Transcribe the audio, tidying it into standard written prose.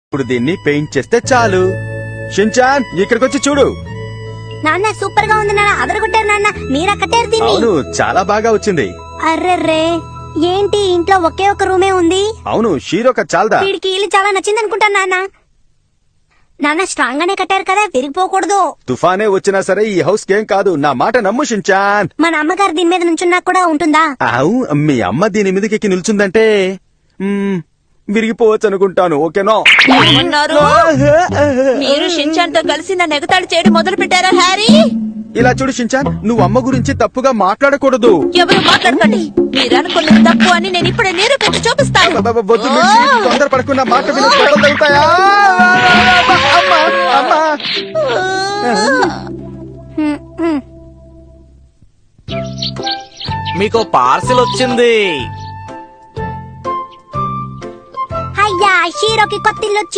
ఇప్పుడు దీన్ని పెయింట్ చేస్తే చాలు. షిన్చాన్ ఇక్కడికొచ్చి చూడు. నాన్న సూపర్ గా ఉంది నాన్న, అదరగొట్టారు నాన్న. మీరా కట్టారు దీన్ని? అవును, చాలా బాగా వచ్చింది. అర్రెర్రే, ఏంటి ఇంట్లో ఒకే ఒక రూమే ఉంది? అవును, షీరొక చాలదా? వీడికి ఇల్లు చాలా నచ్చింది అనుకుంటాను నాన్న. నాన్న స్ట్రాంగ్ గానే కట్టారు కదా, విరిగిపోకూడదు. తుఫానే వచ్చినా సరే ఈ హౌస్ కేం కాదు. నా మాట నమ్ము షిన్చాన్. మన అమ్మగారు దీని మీద నుంచున్నా కూడా ఉంటుందా? అవు, మీ అమ్మ దీని మీదకి నిల్చుందంటే విరిగిపోవచ్చు అనుకుంటాను. ఓకేనా? ఏమన్నారు? మీరు షిన్చాన్ తో కలిసి నన్ను ఎగతాళి చేయడం మొదలు పెట్టారా హ్యారీ? ఇలా చూడు షిన్చాన్, నువ్వు అమ్మ గురించి తప్పుగా మాట్లాడకూడదు. ఎవరు మాట్లాడకండి. మీరు అనుకున్నది తప్పు అని నేను ఇప్పుడే నిరూపించి చూపిస్తాను. వద్దు మిర్చి, తొందరపడకుండా మాట విని దెబ్బలు తగులుతాయా? అమ్మా, అమ్మా. మీకు పార్సిల్ వచ్చింది. అయ్యా, షీరోకి కొత్త ఇల్లు వచ్చింది.